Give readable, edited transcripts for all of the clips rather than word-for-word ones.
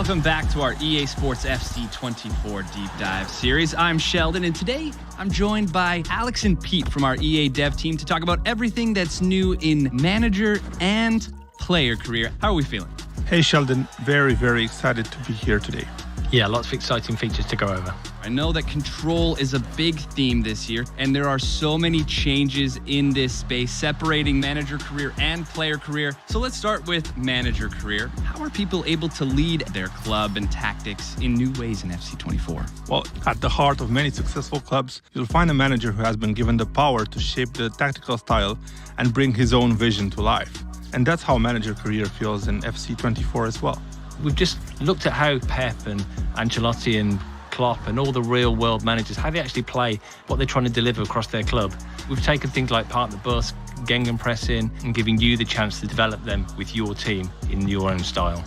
Welcome back to our EA Sports FC 24 Deep Dive series. I'm Sheldon, and today I'm joined by Alex and Pete from our EA Dev team to talk about everything that's new in manager and player career. How are we feeling? Hey Sheldon, very, very excited to be here today. Yeah, lots of exciting features to go over. I know that control is a big theme this year, and there are so many changes in this space, separating manager career and player career. So let's start with manager career. How are people able to lead their club and tactics in new ways in FC24? Well, at the heart of many successful clubs, you'll find a manager who has been given the power to shape the tactical style and bring his own vision to life. And that's how manager career feels in FC24 as well. We've just looked at how Pep and Ancelotti and Klopp and all the real world managers, how they actually play, what they're trying to deliver across their club. We've taken things like park the bus, gegenpressing, and giving you the chance to develop them with your team in your own style.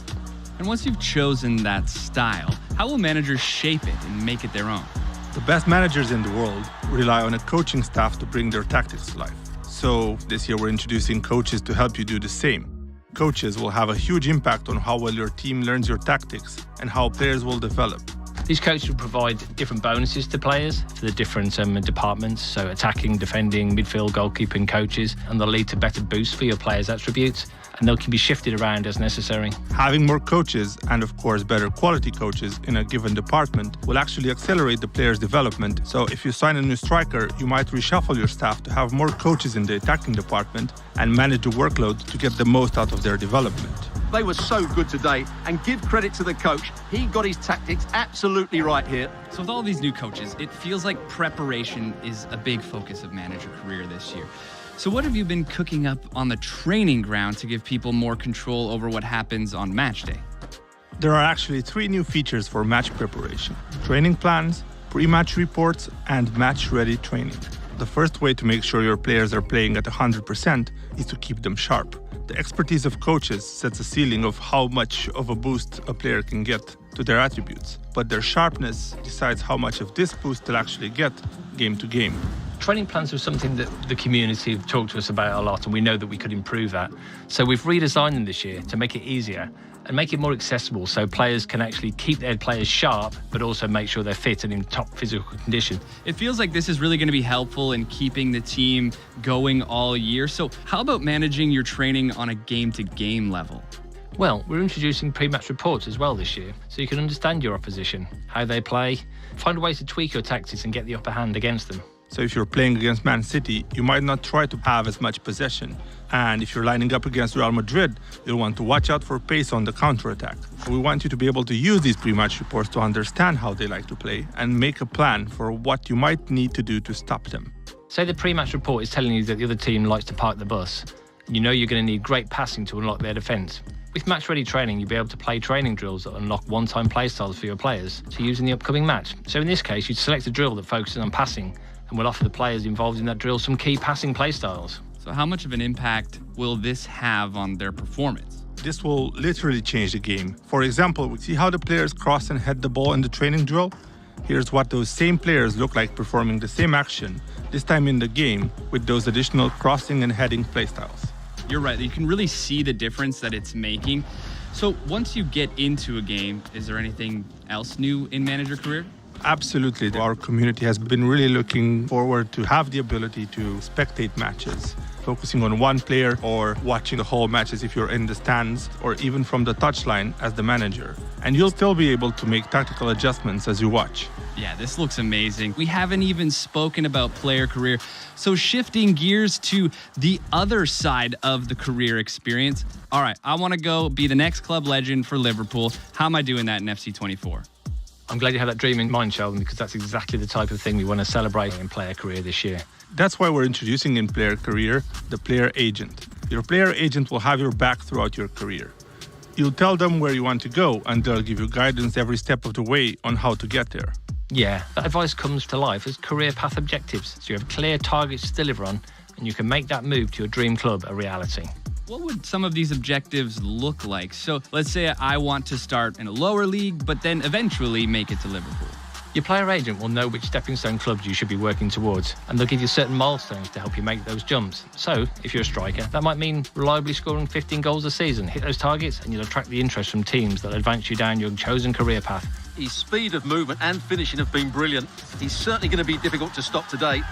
And once you've chosen that style, how will managers shape it and make it their own? The best managers in the world rely on a coaching staff to bring their tactics to life. So this year we're introducing coaches to help you do the same. Coaches will have a huge impact on how well your team learns your tactics and how players will develop. These coaches will provide different bonuses to players for the different departments, so attacking, defending, midfield, goalkeeping coaches, and they'll lead to better boosts for your players' attributes, and they can be shifted around as necessary. Having more coaches, and of course better quality coaches in a given department, will actually accelerate the player's development. So if you sign a new striker, you might reshuffle your staff to have more coaches in the attacking department and manage the workload to get the most out of their development. They were so good today, and give credit to the coach. He got his tactics absolutely right here. So with all these new coaches, it feels like preparation is a big focus of manager career this year. So what have you been cooking up on the training ground to give people more control over what happens on match day? There are actually 3 new features for match preparation: training plans, pre-match reports, and match-ready training. The first way to make sure your players are playing at 100% is to keep them sharp. The expertise of coaches sets a ceiling of how much of a boost a player can get to their attributes, but their sharpness decides how much of this boost they'll actually get game to game. Training plans are something that the community have talked to us about a lot, and we know that we could improve that. So we've redesigned them this year to make it easier and make it more accessible so players can actually keep their players sharp, but also make sure they're fit and in top physical condition. It feels like this is really going to be helpful in keeping the team going all year. So how about managing your training on a game-to-game level? Well, we're introducing pre-match reports as well this year, so you can understand your opposition, how they play, find ways to tweak your tactics and get the upper hand against them. So if you're playing against Man City, you might not try to have as much possession. And if you're lining up against Real Madrid, you'll want to watch out for pace on the counter-attack. We want you to be able to use these pre-match reports to understand how they like to play and make a plan for what you might need to do to stop them. Say the pre-match report is telling you that the other team likes to park the bus. You know you're going to need great passing to unlock their defence. With match-ready training, you'll be able to play training drills that unlock one-time playstyles for your players to use in the upcoming match. So in this case, you'd select a drill that focuses on passing, and we'll offer the players involved in that drill some key passing playstyles. So how much of an impact will this have on their performance? This will literally change the game. For example, we see how the players cross and head the ball in the training drill. Here's what those same players look like performing the same action, this time in the game, with those additional crossing and heading playstyles. You're right, you can really see the difference that it's making. So once you get into a game, is there anything else new in manager career? Absolutely. Our community has been really looking forward to have the ability to spectate matches, focusing on one player or watching the whole matches if you're in the stands or even from the touchline as the manager. And you'll still be able to make tactical adjustments as you watch. Yeah, this looks amazing. We haven't even spoken about player career. So shifting gears to the other side of the career experience. All right, I want to go be the next club legend for Liverpool. How am I doing that in FC24? I'm glad you had that dream in mind, Sheldon, because that's exactly the type of thing we want to celebrate in player career this year. That's why we're introducing in player career the player agent. Your player agent will have your back throughout your career. You'll tell them where you want to go, and they'll give you guidance every step of the way on how to get there. Yeah, that advice comes to life as career path objectives, so you have clear targets to deliver on, and you can make that move to your dream club a reality. What would some of these objectives look like? So let's say I want to start in a lower league, but then eventually make it to Liverpool. Your player agent will know which stepping stone clubs you should be working towards, and they'll give you certain milestones to help you make those jumps. So, if you're a striker, that might mean reliably scoring 15 goals a season. Hit those targets and you'll attract the interest from teams that advance you down your chosen career path. His speed of movement and finishing have been brilliant. He's certainly going to be difficult to stop today.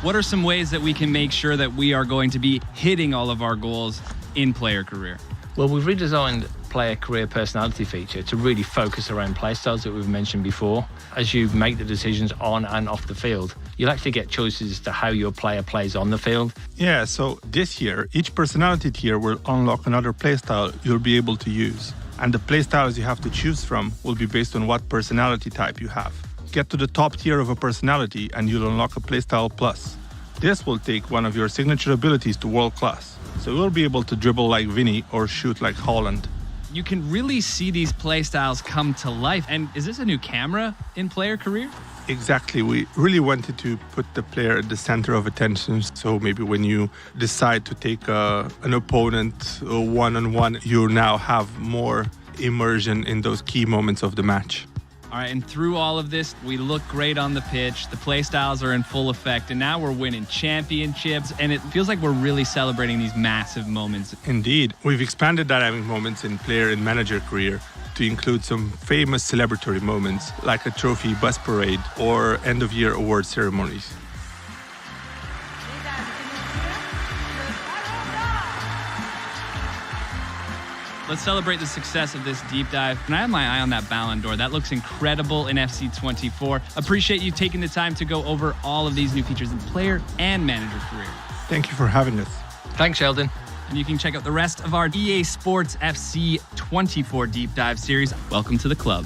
What are some ways that we can make sure that we are going to be hitting all of our goals in player career? Well, we've redesigned player career personality feature to really focus around play styles that we've mentioned before. As you make the decisions on and off the field, you'll actually get choices as to how your player plays on the field. Yeah, so this year, each personality tier will unlock another playstyle you'll be able to use. And the playstyles you have to choose from will be based on what personality type you have. Get to the top tier of a personality and you'll unlock a playstyle plus. This will take one of your signature abilities to world class. So you'll be able to dribble like Vinny or shoot like Haaland. You can really see these play styles come to life. And is this a new camera in player career? Exactly. We really wanted to put the player at the center of attention. So maybe when you decide to take an opponent one-on-one, you now have more immersion in those key moments of the match. All right, and through all of this, we look great on the pitch. The play styles are in full effect, and now we're winning championships, and it feels like we're really celebrating these massive moments. Indeed. We've expanded dynamic moments in player and manager career to include some famous celebratory moments, like a trophy bus parade or end-of-year award ceremonies. Let's celebrate the success of this deep dive. And I have my eye on that Ballon d'Or. That looks incredible in FC24. Appreciate you taking the time to go over all of these new features in player and manager career. Thank you for having us. Thanks, Sheldon. And you can check out the rest of our EA Sports FC 24 deep dive series. Welcome to the club.